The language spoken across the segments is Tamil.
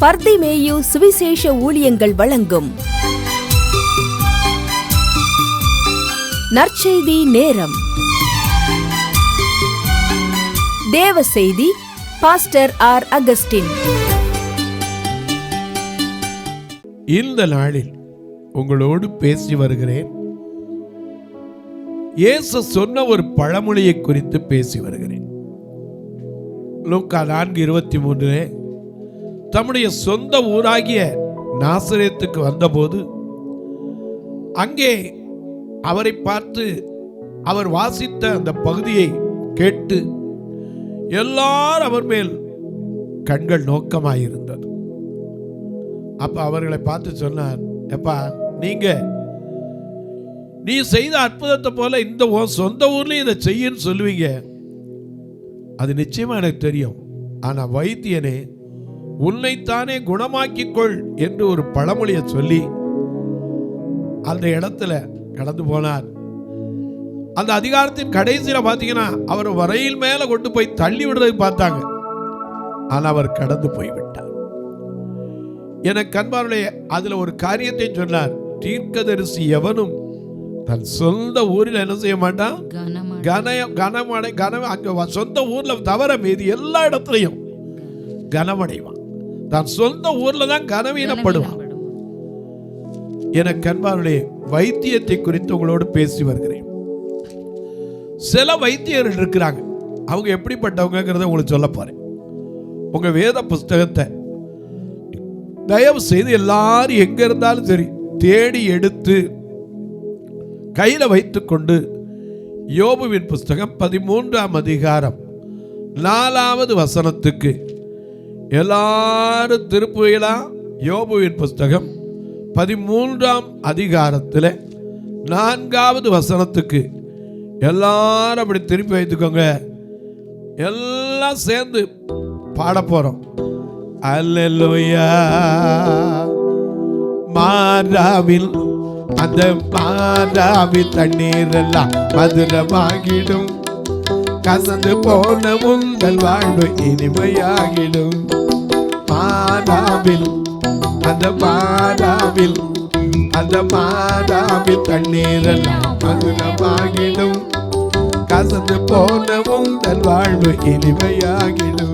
பர்திமேயு சுவிசேஷ ஊழியங்கள் வழங்கும் நற்செய்தி நேரம். தேவ செய்தி பாஸ்டர் ஆர். அகஸ்டின். இந்த நாளில் உங்களோடு பேசி வருகிறேன். இயேசு சொன்ன ஒரு பழமொழியை குறித்து பேசி வருகிறேன். லூக்கா 4:23 தம்முடைய சொந்த ஊராகிய நாசரேத்துக்கு வந்தபோது அங்கே அவரை பார்த்து அவர் வாசித்த அந்த பகுதியை கேட்டு எல்லாரும் அவர் மேல் கண்கள் நோக்கமாயிருந்தது. அப்ப அவர்களை பார்த்து சொன்னார், எப்பா நீ செய்த அற்புதத்தை போல இந்த சொந்த ஊர்லயும் இதை செய்யன்னு சொல்லுவீங்க, அது நிச்சயமா எனக்கு தெரியும். ஆனா வைத்தியனே, உன்னைத்தானே குணமாக்கிக்கொள் என்று ஒரு பழமொழியை சொல்லி அந்த இடத்துல கடந்து போனார். அந்த அதிகாரத்தின் கடைசியில பாத்தீங்கன்னா அவர் ரயில் மேல கொண்டு போய் தள்ளி விடுறதுக்கு பார்த்தாங்க. ஆனா அவர் கடந்து போய்விட்டார். எனக்கு அன்பாருடைய அதுல ஒரு காரியத்தை சொன்னார். தீர்க்கதரிசி எவனும் தன் சொந்த ஊரில் என்ன செய்ய மாட்டான், அங்க சொந்த ஊர்ல தவிர மீதி எல்லா இடத்துலையும் கனமடைவான். தான் சொந்த ஊர்ல தான் கனவீனப்படுவான். எனக்கு அன்பாருடைய வைத்தியத்தை குறித்து உங்களோடு பேசி வருகிறேன். சில வைத்தியர்கள் இருக்கிறாங்க, அவங்க எப்படிப்பட்டவங்கிறத உங்களுக்கு சொல்ல போறேன். உங்க வேத புஸ்தகத்தை தயவு செய்து எல்லாரும் எங்க இருந்தாலும் சரி தேடி எடுத்து கையில வைத்துக்கொண்டு யோபுவின் புஸ்தகம் 13ஆம் அதிகாரம் 4வது வசனத்துக்கு எல்லாரும் திருப்புவீங்களா? யோபுவின் புஸ்தகம் 13ஆம் அதிகாரத்தில் 4வது வசனத்துக்கு எல்லாரும் அப்படி திருப்பி வைத்துக்கோங்க. எல்லாம் சேர்ந்து பாட போறோம். அல்லேலூயா. மாறாவில் அந்த மாறாவி தண்ணீர் எல்லாம் மதுரமாகிடும், கசந்து போன உங்கள் வாழ்வு இனிமையாகிடும். மாறாவில் அந்த மாறாவில் அந்த மாறாவி தண்ணீர் எல்லாம் மதுரமாகிடும், கசந்து போன உங்கள் வாழ்வு இனிமையாகிடும்.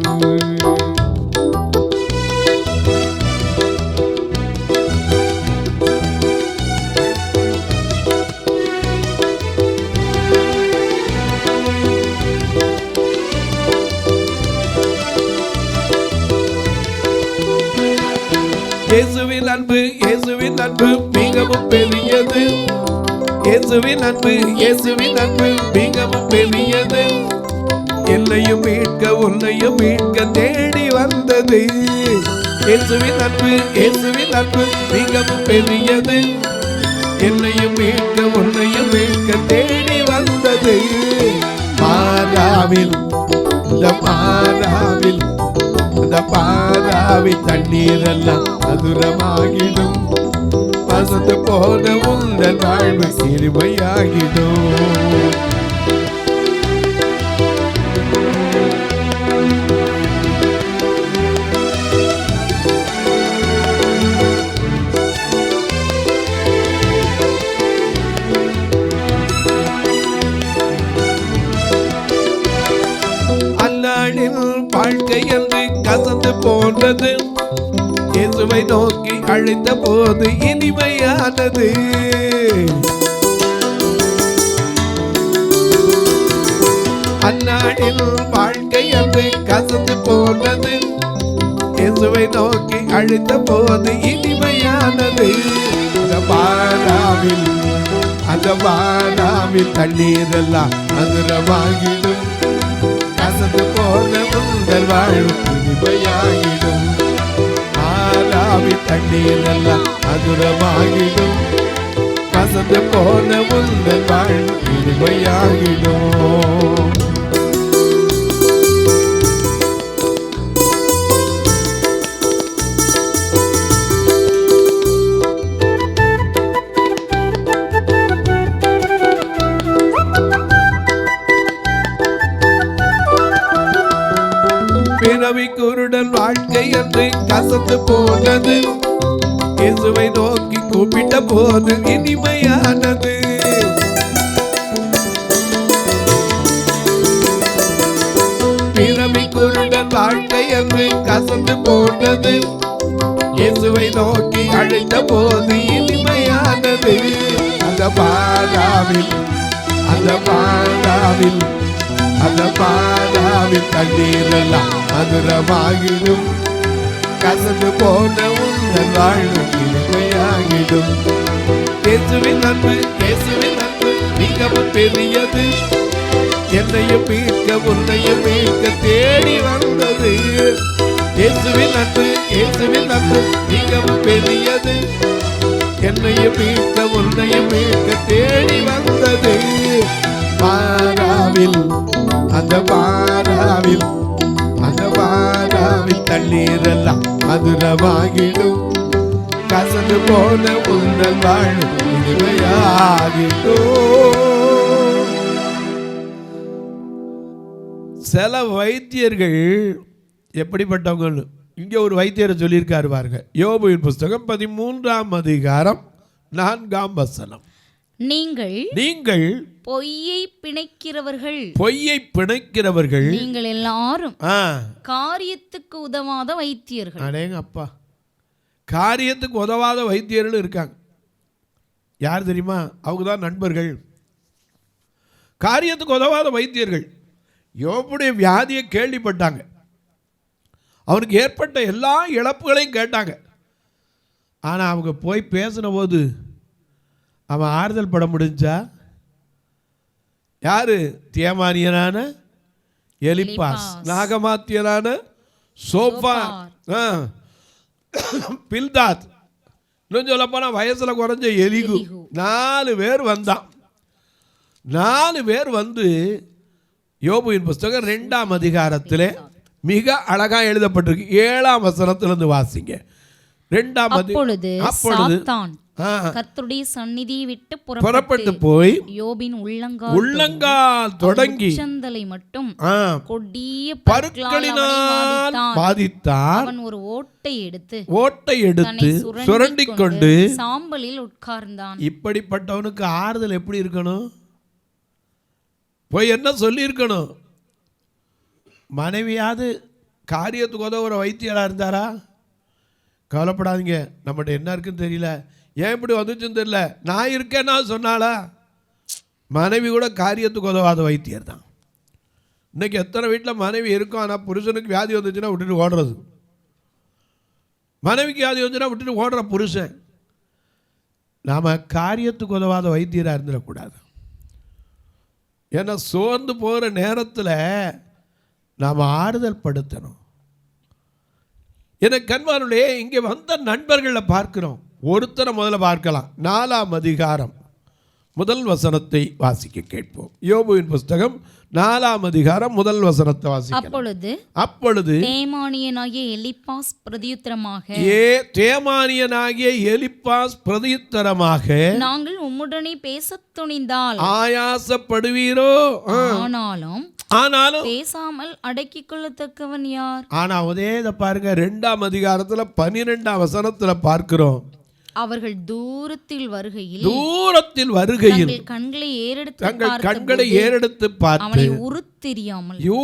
இயேசுவின் அன்பு, இயேசுவின் அன்பு மிகவும் பெரியது. இயேசுவின் அன்பு, இயேசுவின் அன்பு மிகவும் பெரியது. என்னையும் மீட்க உன்னையும் மீட்க தேடி வந்தது. இயேசுவின் அன்பு, இயேசுவின் அன்பு மிகவும் பெரியது. என்னையும் மீட்க உன்னையும் மீட்க தேடி வந்தது. மாறாவில் இந்த மாறாவில் அந்த பாராவி தண்ணீர் எல்லாம் மதுரமாகிடும், வசந்து போன உங்கள் வாழ்வு சிறுமையாகிடும். அந்நாளில் வாழ்க்கை என்று கசந்து போனது, இயேசுவை நோக்கி அழைத்த போது இனிமையானது. அந்நாளில் வாழ்க்கை என்று கசந்து போனது, இயேசுவை நோக்கி அழைத்த போது இனிமையானது. அந்த பாராவில் தண்ணீர் எல்லாம் மதுரமாகிடும், கசந்து போன உங்கள் வாழ்வு இனிமையாகிடும். ஆராவி தண்ணீர் எல்லாம் மதுரமாகிடும், கசந்து போன உங்கள் வாழ்வு இனிமையாகிடும். பிறவிக்கு குருடன் வாழ்க்கை என்று கசந்து போனது, இயேசுவை நோக்கி கூப்பிட்ட போது இனிமையானது. பிறவி குருடன் வாழ்க்கை என்று கசந்து போனது, இயேசுவை நோக்கி அழைத்த போது இனிமையானது. அந்த பாதாவில் தண்ணீரெல்லாம் மதுரமாகிடும், கசந்து போன உங்கள் வாழ்வு இனிமையாகிடும். இயேசுவின் அன்பு மிகவும் பெரியது, என்னையும் மீட்க உன்னையும் மீட்க தேடி வந்தது. இயேசுவின் அன்பு மிகவும் பெரியது, என்னையும் மீட்க உன்னையும் மீட்க தேடி வந்தது. அந்த பாராவில் தண்ணீரெல்லாம் மதுரமாகிடும், கசந்து போன உங்கள் வாழ்வு இனிமையாகிடும். சில வைத்தியர்கள் எப்படிப்பட்டவங்க, இங்கே ஒரு வைத்தியரை சொல்லியிருக்காரு பாருங்க. யோபுவின் புஸ்தகம் 13ஆம் அதிகாரம் 4ஆம் வசனம். நீங்கள் பொய்யை பிணைக்கிறவர்கள், நீங்கள் எல்லாரும் காரியத்துக்கு உதவாத வைத்தியர்கள். அடேங்க அப்பா, காரியத்துக்கு உதவாத வைத்தியர்கள் இருக்காங்க. யார் தெரியுமா? அவங்க தான் நண்பர்கள். காரியத்துக்கு உதவாத வைத்தியர்கள் யோபுடைய வியாதியை கேள்விப்பட்டாங்க, அவனுக்கு ஏற்பட்ட எல்லா இழப்புகளையும் கேட்டாங்க. ஆனால் அவங்க போய் பேசின போது அவன் ஆறுதல் பட முடிஞ்சா? யாரு? தேமானியனான எலிப்பாஸ், நாகமாத்தியனான சோப்பார், பில்தாத், இன்னும் சொல்ல போனா வயசுல குறைஞ்ச எலிகு, 4 பேர் வந்தான். 4 பேர் வந்து யோபுவின் புஸ்தகம் 2ஆம் அதிகாரத்திலே மிக அழகா எழுதப்பட்டிருக்கு. 7ஆம் வசனத்திலிருந்து வாசிங்க. 2ஆம் அதிகாரம். கர்த்தருடைய சந்நிதியை விட்டு புறப்பட்டு போய் யோபின் உள்ளங்கால் தொடங்கி சந்தலை மட்டும் கொடிய பற்களினால் பாதித்தார். அவன் ஒரு ஓட்டை எடுத்து சுரண்டிக் கொண்டு சாம்பலில் உட்கார்ந்தான். இப்படிப்பட்டவனுக்கு ஆறுதல் எப்படி இருக்கணும்? போய் என்ன சொல்லி இருக்கணும்? மனைவியாவது காரியத்துக்கு உதவுற வைத்தியராக இருந்தாரா? கவலைப்படாதீங்க, நம்மகிட்ட என்ன இருக்குன்னு தெரியல, ஏன் இப்படி வந்துச்சுன்னு தெரியல, நான் இருக்கேன்னா சொன்னாலா? மனைவி கூட காரியத்துக்கு உதவாத வைத்தியர் தான். இன்னைக்கு எத்தனை வீட்டில் மனைவி இருக்கும், ஆனால் புருஷனுக்கு வியாதி வந்துச்சுன்னா விட்டுட்டு ஓடுறது, மனைவிக்கு வியாதி வந்துச்சுன்னா விட்டுட்டு ஓடுற புருஷன். நாம் காரியத்துக்கு உதவாத வைத்தியராக இருந்துடக்கூடாது. ஏன்னா சோர்ந்து போகிற நேரத்தில் நாம் ஆறுதல் படுத்தணும். எனக்கு கண்மாருளே, இங்கே வந்த நண்பர்களை பார்க்கிறோம். ஒருத்தரை முதல்ல பார்க்கலாம். 4ஆம் அதிகாரம் 1 வசனத்தை வாசிக்க கேட்போம். யோபுவின் புஸ்தகம் 4ஆம் அதிகாரம் 1 வசனத்தை வாசிக்க. அப்பொழுது தேமானியனாகிய எலிப்பாஸ் பிரதியுத்தரமாக, நாங்கள் உம்முடனே பேசத் துணிந்தால் ஆயாசப்படுவீரோ, ஆனாலும் பேசாமல் அடக்கிக் கொள்ளத்தக்கவன் யார்? ஆனா அதே பாருங்க, 2ஆம் அதிகாரத்துல 12ஆம் வசனத்துல பார்க்கிறோம். அவர்கள் தூரத்தில் வருகையில் தங்கள் கண்களை ஏறெடுத்து பார்த்து அவனை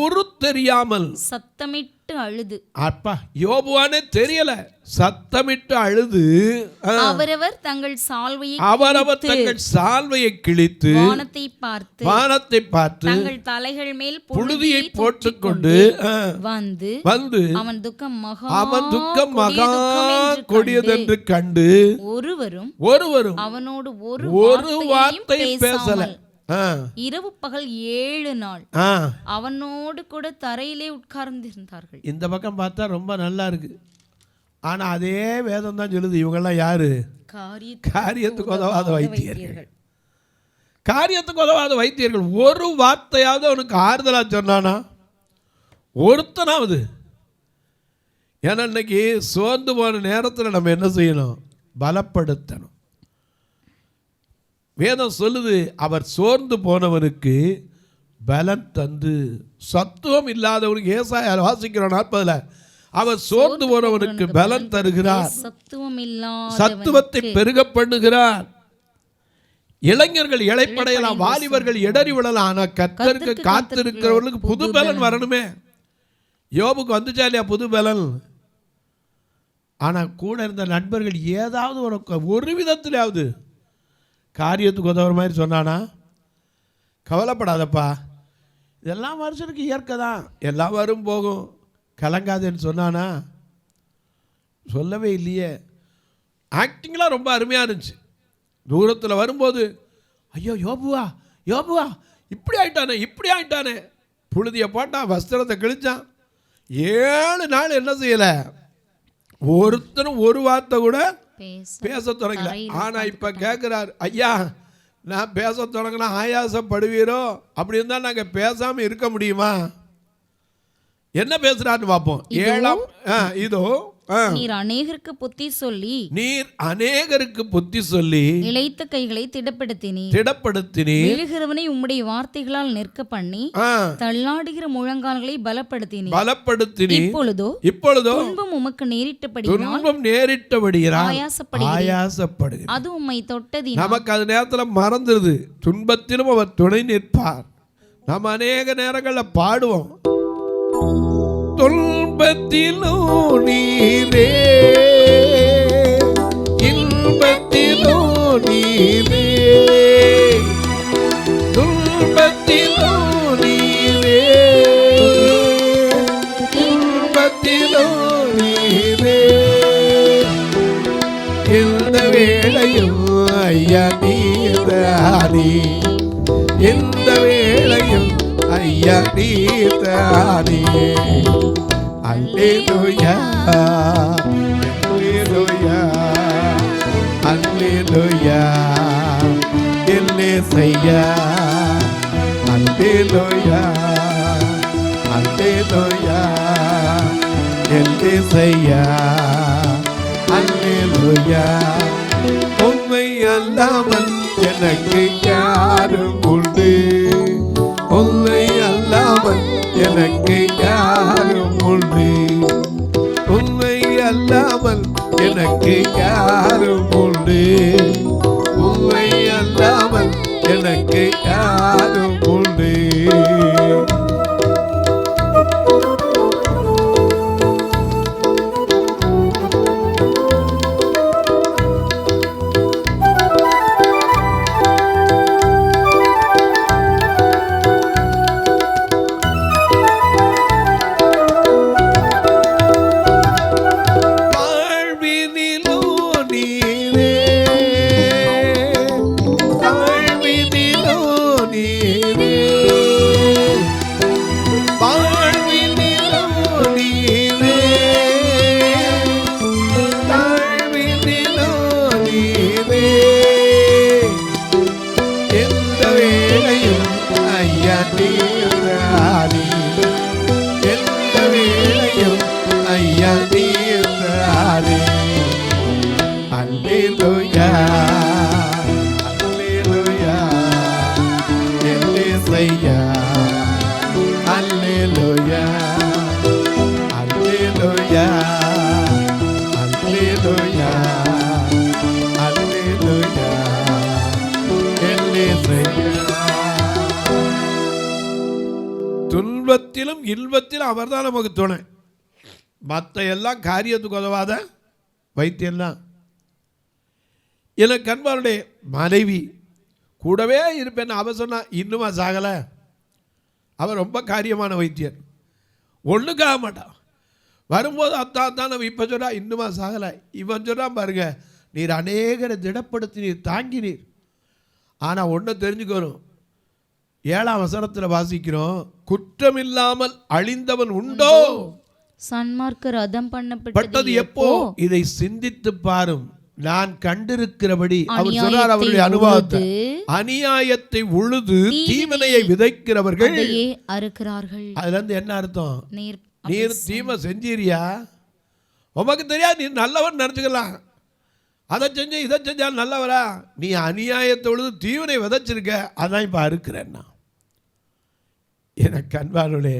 உருத்தெரியாமல் சத்தமிட்டு அழுது. அப்பா, யோபுவானே தெரியல, சத்தமிட்டு அழுது அவரவர் தங்கள் சால்வையை கிழித்து வானத்தை பார்த்து தங்கள் தலைகள் மேல் புழுதியை போட்டுக்கொண்டு வந்து அவன் துக்கம் மகா கொடியதென்று கண்டு ஒருவரும் அவனோடு ஒரு வார்த்தை பேசல. இரவு பகல் 7 நாள் அவனோடு கூட தரையிலே உட்கார்ந்திருந்தார்கள். இந்த பக்கம் பார்த்தா ரொம்ப நல்லா இருக்கு, ஆனா அதே வேதம் தான் சொல்லுது, இவங்கெல்லாம் யாரு? காரியத்துக்கு உதவாத வைத்தியர்கள். காரியத்துக்கு உதவாத வைத்தியர்கள். ஒரு வார்த்தையாவது அவனுக்கு ஆறுதலா சொன்னானா? ஒருத்தனாவது? ஏன்னா இன்னைக்கு சோர்ந்து போன நேரத்தில் நம்ம என்ன செய்யணும்? பலப்படுத்தணும். வேதம் சொல்லுது, அவர் சோர்ந்து போனவனுக்கு பலன் தந்து, சத்துவம் இல்லாதவனுக்கு, ஏசாயா வாசிக்கிறோம் 40 அவர் சோர்ந்து போறவனுக்கு பலன் தருகிறார். சத்துவத்தை பெருக பண்ணுகிறார். இளைஞர்கள் இளைப்படையலாம், வாலிபர்கள் இடறி விடலாம். ஆனா கர்த்தருக்கு காத்திருக்கிறவர்களுக்கு புது பலன் வரணுமே. யோபுக்கு வந்துச்சா இல்லையா புது பலன்? ஆனா கூட இருந்த நண்பர்கள் ஏதாவது ஒரு விதத்திலாவது காரியத்துக்கு உதவுற மாதிரி சொன்னானா, கவலைப்படாதப்பா, இதெல்லாம் மனுஷனுக்கு இயற்கை தான், எல்லாம் வரும் போகும், கலங்காதேன்னு சொன்னானா? சொல்லவே இல்லையே. ஆக்டிங்லாம் ரொம்ப அருமையாக இருந்துச்சு. தூரத்தில் வரும்போது ஐயோ யோபுவா யோபுவா இப்படி ஆயிட்டானே புழுதியை போட்டான், வஸ்திரத்தை கிழிச்சான். 7 நாள் என்ன செய்யலை, ஒருத்தரும் ஒரு வார்த்தை கூட பேச தொடங்கல. ஆனால் இப்போ கேட்குறாரு, ஐயா நான் பேச தொடங்கினா ஆயாசப்படுவீரோ, அப்படி இருந்தால் நாங்கள் பேசாமல் இருக்க முடியுமா? என்ன பேசுறான்னு பார்ப்போம். 7ஆம் இதோ நீர் அநேகருக்கு புத்தி சொல்லி இளைத்த கைகளை திடப்படுத்தினீர். விழுகிறவனை உம்முடைய வார்த்தைகளால் நிற்க பண்ணி தள்ளாடுகிற முழங்கால்களை பலப்படுத்தினீர். இப்பொழுதோ துன்பம் உமக்கு நேரிட்டபடியால் ஆயாசப்படுகிறார். அது உம்மை தொட்டது. நமக்கு அது நேரத்தில் மறந்துருது. துன்பத்திலும் அவர் துணை நிற்பார். நம்ம அநேக நேரங்களில் பாடுவோம், துன்பத்திலோ நீரே இன்பத்திலோ நீரே, துன்பத்திலோ நீரே இன்பத்திலோ நீரே, இந்த வேளையும் ஐயா நீதானே, இந்த வேளையும் ஐயா நீதானே. அல்லேலூயா அல்லேலூயா அல்லேலூயா எல்லேசையா, அல்லேலூயா அல்லேலூயா எல்லேசையா, அல்லேலூயா. உம்மை அல்லாமல் எனக்கு யாரும் உண்டு, உம்மை அல்லாமல் எனக்கு யாரும் உண்டு, உம்மை அல்லாமல் எனக்கு யாரும் உண்டு, உம்மை அல்லாமல் எனக்கு யாரும் உண்டு. அல்லேலூயா அல்லேலூயா எல்லேசையா, அல்லேலூயா அல்லேலூயா அல்லேலூயா அல்லேலூயா எல்லேசையா. துன்பத்திலும் இன்பத்திலும் அவர் தான் நமக்கு துணை. மற்ற எல்லாம் காரியத்துக்கு உதவாத வைத்தியெல்லாம். எனக்கு அன்பாருடைய மனைவி கூடவே இருப்பேன்னு அவன் சொன்னா, இன்னுமா சாகலை? அவன் ரொம்ப காரியமான வைத்தியர், ஒன்றுக்காக மாட்டான். வரும்போது அத்தான் நம்ம இப்போ சொன்னா இன்னுமா சாகலை. இவன் சொன்னான் பாருங்க, நீர் அநேகரை திடப்படுத்தி நீர் தாங்கினீர். ஆனால் ஒன்று தெரிஞ்சுக்கணும், 7ஆம் வசனத்தில் வாசிக்கிறோம், குற்றமில்லாமல் அழிந்தவன் உண்டோ? சன்மார்க்கர் அதம் பண்ணப்பட்டது எப்போ? இதை சிந்தித்து பாரும். நான் கண்டிருக்கிறபடி அவர் சொன்னார், அவருடைய அனுபவத்தை, அநியாயத்தை உழுது தீவினையை விதைக்கிறவர்கள் அறுக்கிறார்கள். அதுல இருந்து என்ன அர்த்தம்? நீர் தீமை செஞ்சீரியா, உமக்கு தெரியாது, நீ நல்லவன் நினைச்சுக்கலாம். அதை செஞ்ச இதை செஞ்சால் நல்லவரா? நீ அநியாயத்தை உழுது தீவினை விதைச்சிருக்க, அதான் இப்ப அறுக்கிறேன்னா. எனக்கு அன்பானே,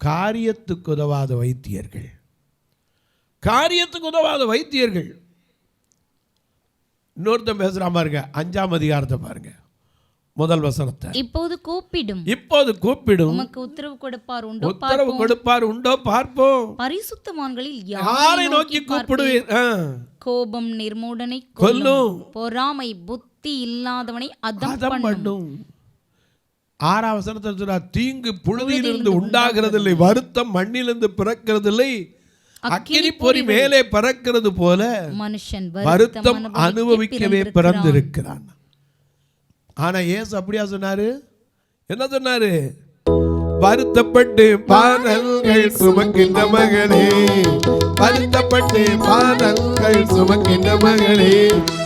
காரியத்துக்கு உதவாத வைத்தியர்கள். காரியத்துக்கு உதவாத வைத்தியர்கள். இன்னொருத்தன் பேசுறான் பாருங்க, 5ஆம் அதிகாரத்தை பாருங்க, முதல் வசனத்தை. இப்போது கூப்பிடும், இப்போது கூப்பிடும், உமக்கு உத்தரவு கொடுப்பார் உண்டோ உத்தரவு கொடுப்பார் உண்டோ பார்ப்போம். பரிசுத்தமான்களில் யாரை நோக்கி கூப்பிடுவீர்? கோபம் நிர்மூடனை கொல்லும், பொறாமை புத்தி இல்லாதவனை அதம் பண்ணும். 6ஆம் வசனத்தில் சொல்றார், தீங்கு புழுதியிலிருந்து உண்டாகிறதில்லை, வருத்தம் மண்ணிலிருந்து பிறக்கிறதில்லை, அக்கினி பொறி மேலே பறக்கிறது போல மனுஷன் வருத்தம் அனுபவிக்கவே பிறந்திருக்கிறான். ஆனா இயேசு அப்படியா சொன்னாரு? என்ன சொன்னாரு? வருத்தப்பட்டு பாடல்கள் சுமக்கின்ற மகளே, வருத்தப்பட்டு பாடல்கள் சுமக்கின்ற மகளே,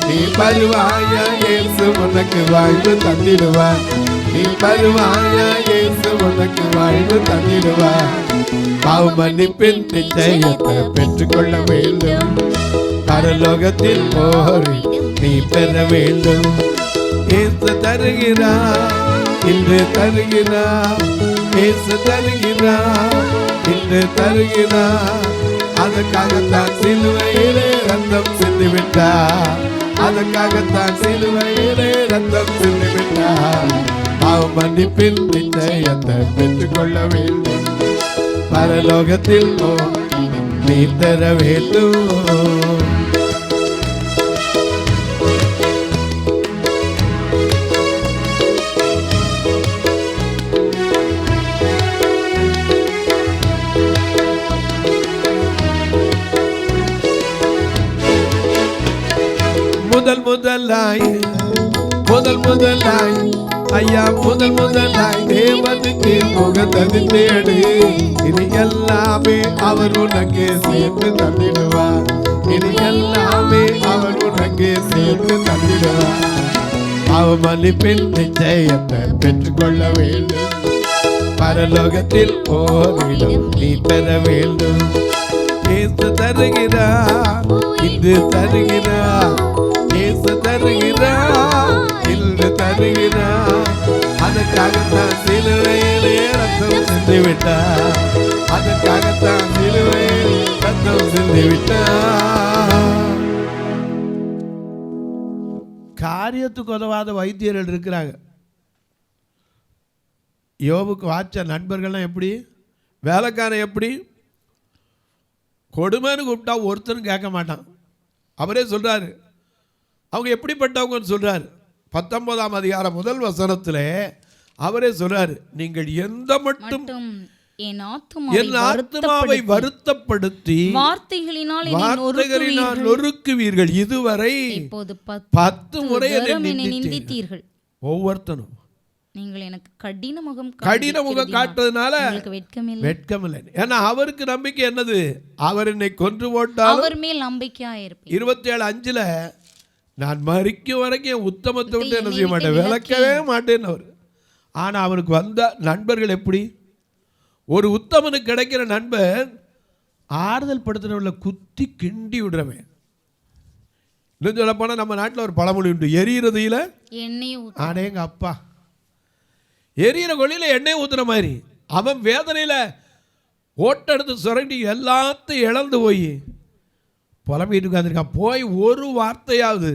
நீ பருவாயா, இயேசு உனக்கு வாழ்வு தந்திடுவார். நீ பருவாயா, இயேசு உனக்கு வாழ்வு தந்திடுவார். பாவ மன்னிப்பின் நிச்சயத்தை பெற்றுக்கொள்ள வேண்டும். பரலோகத்தில் போய் நீ பெற வேண்டும். இயேசு தருகிறார், இன்று தருகிறார். இயேசு தருகிறார், இன்று தருகிறார். அதற்காகத்தான் சிலுவையிலே ரத்தம் சிந்திவிட்டார். அதற்காகத்தான் சிலுவையிலே ரத்தம் சிந்திவிட்டார். பாவ மன்னிப்பின் நிச்சயத்தை பெற்றுக்கொள்ள வேண்டும். பரலோகத்தில் நீ பெற வேண்டும். முதலாய் ஐயா, முதலாய் தேவனுக்கு முகத்தை தேடு. இது எல்லாமே அவர் உனக்கு சேர்த்து தந்திடுவார். இது எல்லாமே அவர் உனக்கு சேர்த்து தந்திடுவார். பாவ மன்னிப்பின் நிச்சயத்தை பெற்றுக்கொள்ள வேண்டும். பரலோகத்தில் போரிடம் நீ பெற வேண்டும். இயேசு தருகிறார், இன்று தருகிறார். இயேசு தருகிறார், இன்று தருகிறார். அதற்காகத்தான் சிலுவையிலே ரத்தம் சிந்திவிட்டார். அதற்காகத்தான் சிலுவையில் ரத்தம் சிந்திவிட்டார். காரியத்துக்கு உதவாத வைத்தியர்கள் இருக்கிறாங்க. யோபுக்கு வாச்ச நண்பர்கள்லாம் எப்படி? வேலைக்காரன் எப்படி? கொடுமைன்னு கூப்பிட்டா ஒருத்தரும் கேட்க மாட்டான். அவரே சொல்றாரு அவங்க எப்படிப்பட்டவங்கன்னு சொல்றாரு. 19ஆம் அதிகாரம் முதல் வசனத்திலே அவரே சொல்றாரு, நீங்கள் எந்த மட்டும் என் ஆத்துமாவை வருத்தப்படுத்தி வார்த்தைகளினால் நொறுக்குவீர்கள், இதுவரை 10 முறை நிந்தித்தீர்கள். ஒவ்வொருத்தனும் நீங்கள் எனக்கு கடின முகம் காட்டுறதுனால வெட்கம் இல்லை. ஏன்னா அவருக்கு நம்பிக்கை என்னது? அவர் என்னை கொன்று போட்டால் அவர் மேல் நம்பிக்கையா இருப்பேன். 27:5 நான் மரிக்கும் வரைக்கும் என் உத்தமத்தை விட்டு என்ன செய்ய மாட்டேன், விளக்கவே மாட்டேன்னு அவர். ஆனா அவனுக்கு வந்த நண்பர்கள் எப்படி? ஒரு உத்தமனுக்கு கிடைக்கிற நண்பன் ஆறுதல் படுத்துறவங்கள குத்தி கிண்டி விடுறவன். இன்னும் சொல்ல போனா நம்ம நாட்டில் ஒரு பழமொழி உண்டு, எரியிறதுல ஆனே எங்க அப்பா எரியிற கொள்ளையில எண்ணெய் ஊத்துற மாதிரி. அவன் வேதனையில ஓட்டெடுத்து சுரண்டி எல்லாத்தையும் இழந்து போய் புலம்பிட்டு உட்காந்துருக்கான். போய் ஒரு வார்த்தையாவது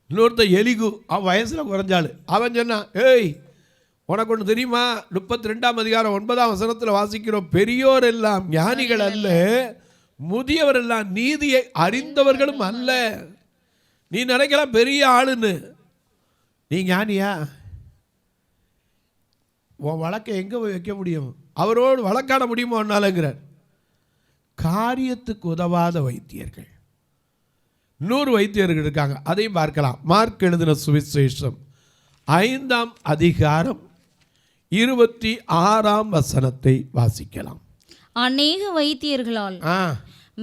இன்னொருத்த எலிகு, அவன் வயசில் குறைஞ்சாள். அவன் சொன்னான், ஏய் உனக்கு ஒன்று தெரியுமா? 32ஆம் அதிகாரம் 9ஆம் வசனத்தில் வாசிக்கிறோம், பெரியோர் எல்லாம் ஞானிகள் அல்ல, முதியவர் எல்லாம் நீதியை அறிந்தவர்களும் அல்ல. நீ நினைக்கலாம் பெரிய ஆளுன்னு. நீ ஞானியா? உன் வழக்கை எங்கே போய் வைக்க முடியும்? அவரோடு வழக்காட முடியுமா ஒன்னாலங்கிறார். காரியத்துக்கு உதவாத வைத்தியர்கள் 100 வைத்தியர்கள் இருக்காங்க. அதையும் பார்க்கலாம். மார்க் எழுதின சுவிசேஷம் 5ஆம் அதிகாரம் 26ஆம் வசனத்தை வாசிக்கலாம். அநேக வைத்தியர்களால்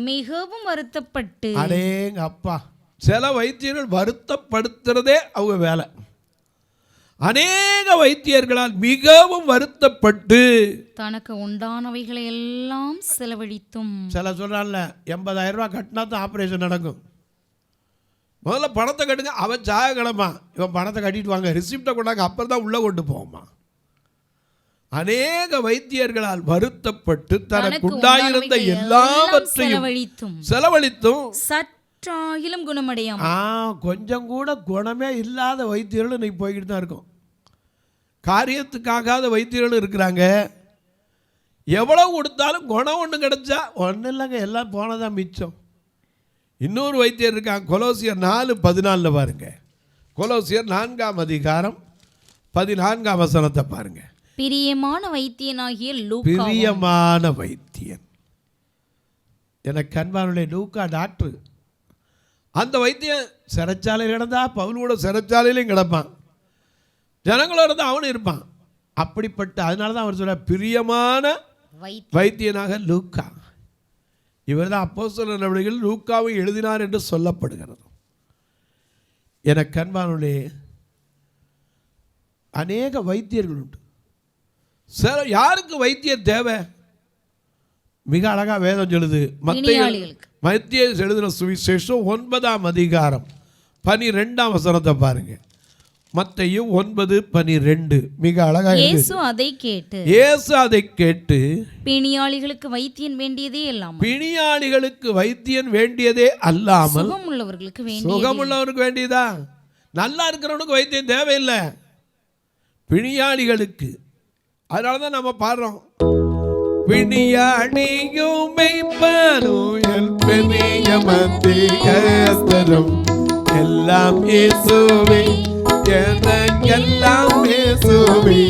மிகவும் வருத்தப்பட்டு, அடேங்க அப்பா, சில வைத்தியர்கள் வருத்தப்படுத்துறதே அவங்க வேலை. அநேக வைத்தியர்களால் மிகவும் வருத்தப்பட்டு தனக்கு உண்டானவைகளை எல்லாம் செலவழித்தும். சில சொல்றான்ல, 80,000 ரூபாய் கட்டினா தான் ஆப்ரேஷன் நடக்கும். முதல்ல பணத்தை கட்டுங்க. அவன் சாய கிளம்பா, இவன் பணத்தை கட்டிட்டு வாங்க, ரிசிப்டை கொண்டாங்க, அப்புறம் தான் உள்ளே கொண்டு போவோம்மா. அநேக வைத்தியர்களால் வருத்தப்பட்டு தனக்கு உண்டாயிருந்த எல்லாவற்றையும் செலவழித்தும் சற்றாகிலும் குணமடையாம கொஞ்சம் கூட குணமே இல்லாத வைத்தியர்கள் இன்னைக்கு போய்கிட்டு தான் இருக்கும். காரியத்துக்காகாத வைத்தியர்களும் இருக்கிறாங்க. எவ்வளவு கொடுத்தாலும் குணம் ஒன்று கிடைச்சா ஒன்றும் இல்லைங்க, எல்லாம் போனதான் மிச்சம். இன்னொரு வைத்தியர் இருக்காங்க, கொலோசியர் 4:14 பாருங்க. கொலோசியர் 4ஆம் அதிகாரம் 14ஆம் வசனத்தை பாருங்க. பிரியமான வைத்தியனாகிய லூக்கா, பிரியமான வைத்தியன், எனக்கு அன்பானுடைய லூக்கா டாக்டர். அந்த வைத்தியன் சிறைச்சாலையில் கிடந்தா பவுலோட சிறைச்சாலையிலையும் கிடப்பான், ஜனங்களோட தான் அவனும் இருப்பான். அப்படிப்பட்ட அதனால தான் அவர் சொல்ற பிரியமான வைத்தியனாக லூக்கா. இவர் தான் அப்போஸ்தலர் நடவடிக்கைகள் லூக்காவை எழுதினார் என்று சொல்லப்படுகிறது. எனக்கு அன்பானுடைய அநேக வைத்தியர்கள் உண்டு. யாருக்கு வைத்தியர் தேவை? மிக அழகா வேதம் சொல்லுது. மத்திய எழுதின சுவிசேஷம் 9ஆம் அதிகாரம் 12ஆம் வசனத்தை பாருங்க. மத்தேயு 9:12 மிக அழகா. இயேசு அதை கேட்டு பிணியாளிகளுக்கு வைத்தியன் வேண்டியதே அல்லாமல் சுகமுள்ளவருக்கு வேண்டியதா? நல்லா இருக்கிறவனுக்கு வைத்தியம் தேவையில்லை, பிணியாளிகளுக்கு. அதனாலதான் நம்ம பாடுறோம், பிணியாளியும் எல்லாம் இயேசுவே, எனக்கெல்லாம் இயேசுவே,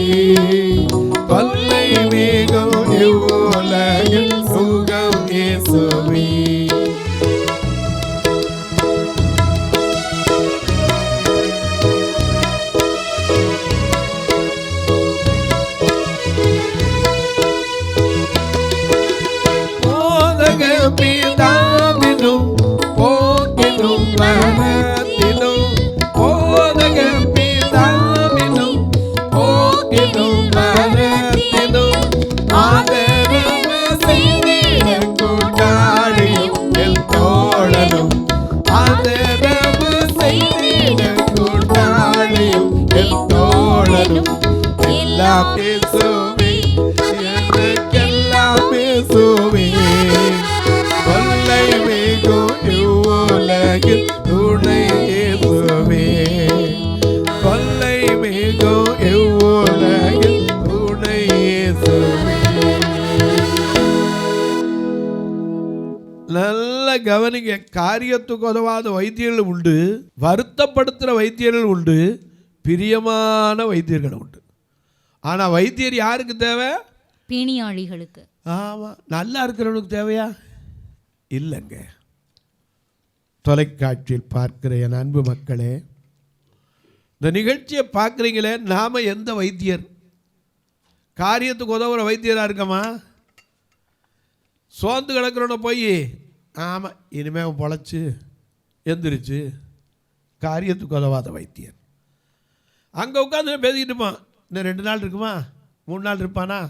தொல்லை மிகும் இவ்வுலகில் சுகம் இயேசுவே. பிதாவினும் போக்கினும் மனத்தினும் போதக பிதாவினும் போக்கினும் மனத்தினும் ஆதரவு செய்திட கூட்டாளியும் என் தோழனும், ஆதரவு செய்திட கூட்டாளியும் என் தோழனும், எல்லாம் இயேசுவே, எனக்கெல்லாம் இயேசுவே, தொல்லை மிகும் இவ்வுலகில் துணை இயேசுவே, தொல்லை மிகும் இவ்வுலகில் துணை இயேசுவே. நல்ல கவனிங்க, காரியத்துக்கு உதவாத வைத்தியர்கள் உண்டு, வருத்தப்படுத்துகிற வைத்தியர்கள் உண்டு, பிரியமான வைத்தியர்கள் உண்டு. ஆனால் வைத்தியர் யாருக்கு தேவை? பிணியாளிகளுக்கு. ஆமாம், நல்லா இருக்கிறவனுக்கு தேவையா? இல்லைங்க. தொலைக்காட்சியில் பார்க்கிற என் அன்பு மக்களே, இந்த நிகழ்ச்சியை பார்க்குறீங்களே, நாம் எந்த வைத்தியர்? காரியத்துக்கு உதவுற வைத்தியராக இருக்கமா? சோர்ந்து கிடக்கிறவனை போய் ஆமாம் இனிமேல் பொழைச்சி எந்திரிச்சு, காரியத்துக்கு உதவாத வைத்தியர். அங்கே உட்காந்து பேசிக்கிட்டுமா, இன்னும் 2 நாள் இருக்குமா, 3 நாள் இருப்பானா,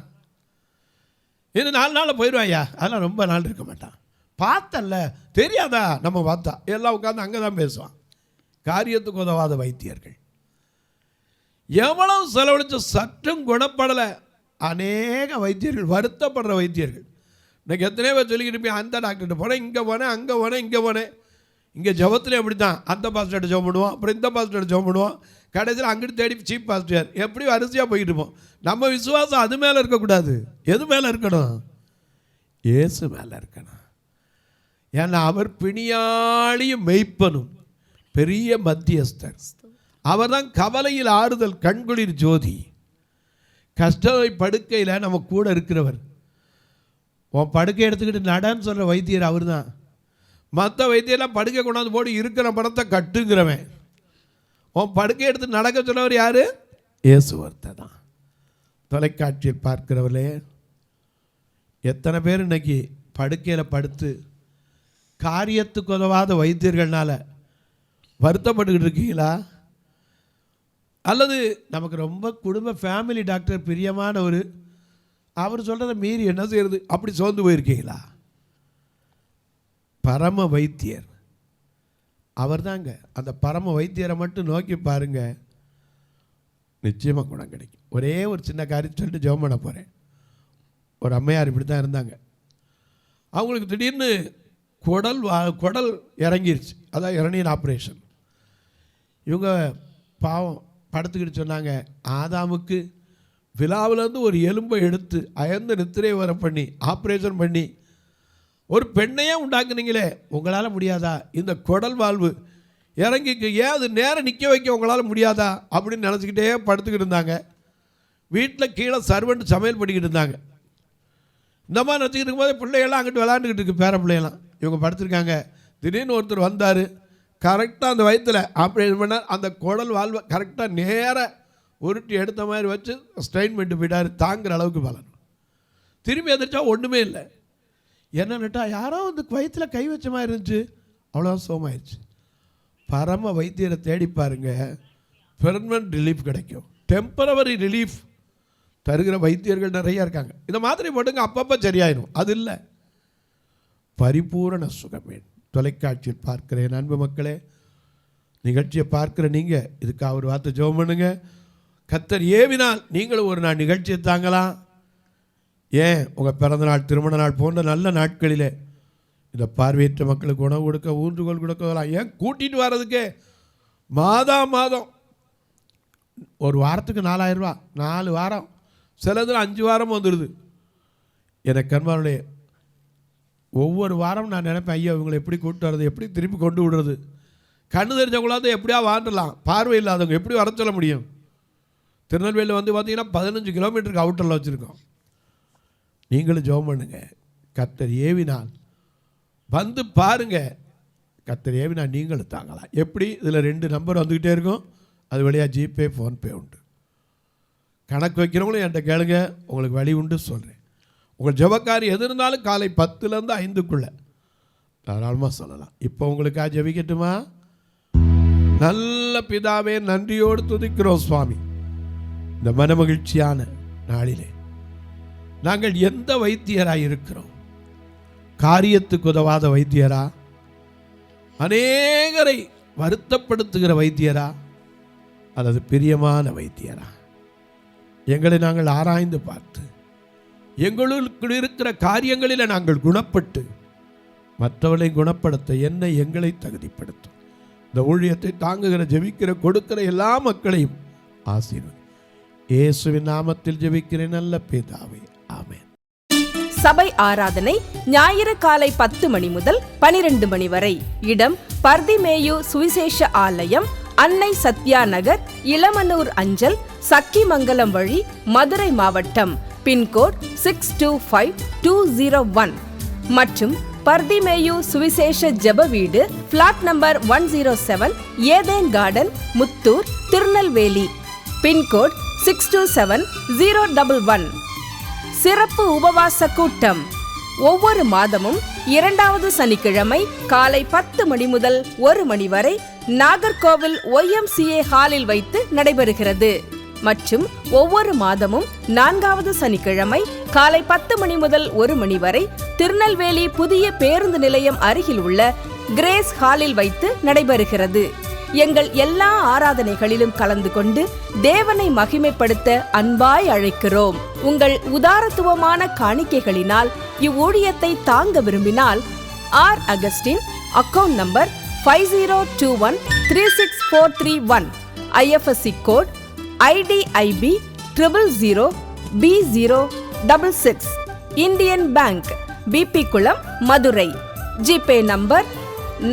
இன்னும் 4 நாளில் போயிடுவாயா, அதெல்லாம் ரொம்ப நாள் இருக்க மாட்டான். பார்த்தல்ல, தெரியாதா? நம்ம பார்த்தா எல்லாம் உட்காந்து அங்கே தான் பேசுவான். காரியத்துக்கு உதவாத வைத்தியர்கள் எவ்வளவு செலவழிச்சு சற்றும் குணப்படலை. அநேக வைத்தியர்கள், வருத்தப்படுற வைத்தியர்கள். இன்னைக்கு எத்தனையோ பேர் சொல்லிக்கிட்டு போய் அந்த டாக்டர்கிட்ட போனேன், இங்கே போனேன், அங்கே போனேன், இங்கே போனேன். இங்கே ஜபத்துலேயும் அப்படி தான், அந்த பாஸ்டர்கிட்ட ஜெபம் பண்ணுவோம், அப்புறம் இந்த பாஸ்டர்கிட்ட ஜெபம் பண்ணுவோம், கடைசியில் அங்கிட்டு தேடி சீப் பாஸ்டர், எப்படி வரிசையாக போய்கிட்டு இருப்போம். நம்ம விசுவாசம் அது மேலே இருக்கக்கூடாது. எது மேலே இருக்கணும்? இயேசு மேலே இருக்கணும். ஏன்னா அவர் பிணியாளியும் மெய்ப்பனும் பெரிய மத்தியஸ்தர். அவர் தான் கவலையில் ஆறுதல், கண்குளிர் ஜோதி. கஷ்ட படுக்கையில் நம்ம கூட இருக்கிறவர். உன் படுக்கை எடுத்துக்கிட்டு நடன்னு சொல்கிற வைத்தியர் அவர் தான். மற்ற வைத்தியெல்லாம் படுக்கை கொண்டாந்து போட்டு இருக்கிற படத்தை கட்டுங்கிறவன். உன் படுக்கை எடுத்து நடக்க சொன்னவர் யார்? இயேசுவர்த்தை தான். தொலைக்காட்சியில் பார்க்கிறவர்களே, எத்தனை பேர் இன்னைக்கு படுக்கையில் படுத்து காரியத்துக்கு உதவாத வைத்தியர்கள்னால வருத்தப்பட்டுக்கிட்டு இருக்கீங்களா? அல்லது நமக்கு ரொம்ப குடும்ப ஃபேமிலி டாக்டர் பிரியமானவர், அவர் சொல்கிறத மீறி என்ன செய்யறது, அப்படி சோர்ந்து போயிருக்கீங்களா? பரம வைத்தியர் அவர் தாங்க. அந்த பரம வைத்தியரை மட்டும் நோக்கி பாருங்க. நிச்சயமாக குணம் கிடைக்கும். ஒரே ஒரு சின்ன காரியம் சொல்லிட்டு ஜெபம் பண்ண போகிறேன். ஒரு அம்மையார் இப்படி தான் இருந்தாங்க. அவங்களுக்கு திடீர்னு குடல் இறங்கிருச்சு, அதான் இரணீர் ஆப்ரேஷன். இவங்க பாவம் படுத்துக்கிட்டு சொன்னாங்க, ஆதாமுக்கு விழாவிலேருந்து ஒரு எலும்பை எடுத்து அயர்ந்த நித்திரை வர பண்ணி ஆப்ரேஷன் பண்ணி ஒரு பெண்ணையே உண்டாக்குனீங்களே, உங்களால் முடியாதா? இந்த குடல் வாழ்வு இறங்கிக்கு ஏன் அது நேரம் நிற்க வைக்க உங்களால் முடியாதா அப்படின்னு நினச்சிக்கிட்டே படுத்துக்கிட்டு இருந்தாங்க. வீட்டில் கீழே சர்வெண்ட் சமையல் பண்ணிக்கிட்டு இருந்தாங்க. இந்த மாதிரி நினச்சிக்கிட்டு இருக்கும்போது பிள்ளைகள்லாம் அங்கிட்டு விளாண்டுக்கிட்டு இருக்கு, பேர பிள்ளைகள்லாம். இவங்க படுத்துருக்காங்க. திடீர்னு ஒருத்தர் வந்தார். கரெக்டாக அந்த வயிற்றில் ஆப்ரேஷன் பண்ணார். அந்த குடல் வாழ்வை கரெக்டாக நேராக உருட்டி எடுத்த மாதிரி வச்சு ஸ்ட்ரெயின் பண்ணிட்டு போயிட்டார். தாங்குகிற அளவுக்கு பலன். திரும்பி எதிர்த்தா ஒன்றுமே இல்லை. என்னன்னுட்டா யாரோ வந்து வயிற்றில் கை வச்ச மாதிரி இருந்துச்சு, அவ்வளோதான் சோமாயிருச்சு. பரம வைத்தியரை தேடி பாருங்க, பெர்மனன்ட் ரிலீஃப் கிடைக்கும். டெம்பரவரி ரிலீஃப் தருகிற வைத்தியர்கள் நிறையா இருக்காங்க. இந்த மாதிரி போட்டுங்க, அப்பப்போ சரியாயிடும். அது இல்லை, பரிபூரண சுகமே. தொலைக்காட்சியில் பார்க்கிறேன் அன்பு மக்களே, நிகழ்ச்சியை பார்க்குற நீங்கள் இதுக்காக ஒரு வார்த்தை ஜெபம் பண்ணுங்க. கர்த்தர் ஏவினால் நீங்களும் ஒரு நாள் நிகழ்ச்சியை தாங்கலாம். ஏன் உங்கள் பிறந்த நாள், திருமண நாள் போன்ற நல்ல நாட்களில் இந்த பார்வையற்ற மக்களுக்கு உணவு கொடுக்க, ஊன்றுகோல் கொடுக்கலாம். ஏன் கூட்டிகிட்டு வர்றதுக்கே மாதம் ஒரு வாரத்துக்கு 4000 ரூபா, 4 வாரம், சிலதில் 5 வாரம் வந்துடுது. எனக்கு கண்மாருடைய ஒவ்வொரு வாரம் நான் நினைப்பேன், ஐயா இவங்களை எப்படி கூப்பிட்டு வர்றது, எப்படி திருப்பி கொண்டு விடுறது. கண்ணு தெரிஞ்சவங்களாவது எப்படியா வாண்டலாம், பார்வை இல்லாதவங்க எப்படி வர சொல்ல முடியும்? திருநெல்வேலியில் வந்து பார்த்தீங்கன்னா 15 கிலோமீட்டருக்கு அவுட்டரில் வச்சுருக்கோம். நீங்களும் ஜெபம் பண்ணுங்க. கர்த்தர் ஏவினால் வந்து பாருங்கள். கர்த்தர் ஏவினால் நீங்களும் தாங்கலாம். எப்படி? இதில் 2 நம்பர் வந்துக்கிட்டே இருக்கும். அது வழியாக ஜிபே, ஃபோன்பே உண்டு. கணக்கு வைக்கிறவங்களும் என்கிட்ட கேளுங்க, உங்களுக்கு வழி உண்டு சொல்கிறேன். உங்கள் ஜெபக்காரி எது இருந்தாலும் காலை 10லேருந்து 5க்குள்ளே தாராளமாக சொல்லலாம். இப்போ உங்களுக்காக ஜெபிக்கட்டுமா? நல்ல பிதாவே, நன்றியோடு துதிக்கிறோம் சுவாமி. இந்த மனமகிழ்ச்சியான நாளிலே நாங்கள் எந்த வைத்தியராக இருக்கிறோம்? காரியத்துக்கு உதவாத வைத்தியரா? அநேகரை வருத்தப்படுத்துகிற வைத்தியரா? அல்லது பிரியமான வைத்தியரா? எங்களை நாங்கள் ஆராய்ந்து பார்த்து எங்களுக்குள் இருக்கிற காரியங்களில் நாங்கள் குணப்பட்டு மற்றவர்களை குணப்படுத்த எங்களை தகுதிப்படுத்தும். இந்த ஊழியத்தை தாங்குகிற, ஜெபிக்கிற, கொடுக்கிற எல்லா மக்களையும் ஆசீர்வதி. இயேசுவின் நாமத்தில் ஜெபிக்கிறேன் நல்ல பிதாவே, ஆமென். சபை ஆராதனை ஞாயிறு காலை 10 மணி முதல் 12 மணி வரை. இடம் பர்திமேயு சுவிசேஷ ஆலயம், அன்னை சத்யா நகர், இளமனூர் அஞ்சல், சக்கிமங்கலம் வழி, மதுரை மாவட்டம். பின்கோட் 625201 மற்றும் பர்திமேயு சுவிசேஷ ஜெப வீடு, flat number 107, Eden garden, Muthur, Tirunelveli. Pincode 627011. சிறப்பு உபவாச கூட்டம் ஒவ்வொரு மாதமும் 2வது சனிக்கிழமை காலை 10 மணி முதல் 1 மணி வரை நாகர்கோவில் YMCA ஹாலில் வைத்து நடைபெறுகிறது. மற்றும் ஒவ்வொரு மாதமும் 4வது சனிக்கிழமை காலை 10 மணி முதல் 1 மணி வரை திருநெல்வேலி புதிய பேருந்து நிலையம் அருகில் உள்ள கிரேஸ் ஹாலில் வைத்து நடைபெறுகிறது. எங்கள் எல்லா ஆராதனைகளிலும் கலந்து கொண்டு தேவனை மகிமைப்படுத்த அன்பாய் அழைக்கிறோம். உங்கள் உதாரத்துவமான காணிக்கைகளினால் இவ்வூழியத்தை தாங்க விரும்பினால் R Augustine, account number 5021364331, IFSC code IDIB 000B066, Indian bank, BP Kulam, Madurai. GPay நம்பர்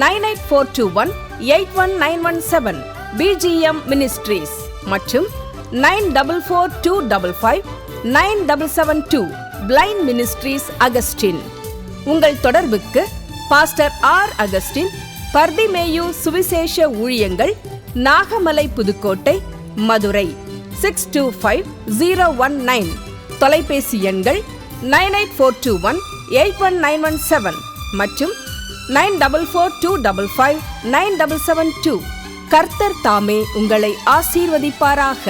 9842181917, BGM மினிஸ்ட்ரீஸ் மற்றும் 9442559772, பிளைண்ட் மினிஸ்ட்ரீஸ் அகஸ்டின். உங்கள் தொடர்புக்கு பாஸ்டர் ஆர் அகஸ்டின், பர்திமேயு சுவிசேஷ ஊழியங்கள், நாகமலை, புதுக்கோட்டை, மதுரை 625019. தொலைபேசி எண்கள் 9842181917 மற்றும் 9442559772. கர்த்தர் தாமே உங்களை ஆசீர்வதிப்பாராக.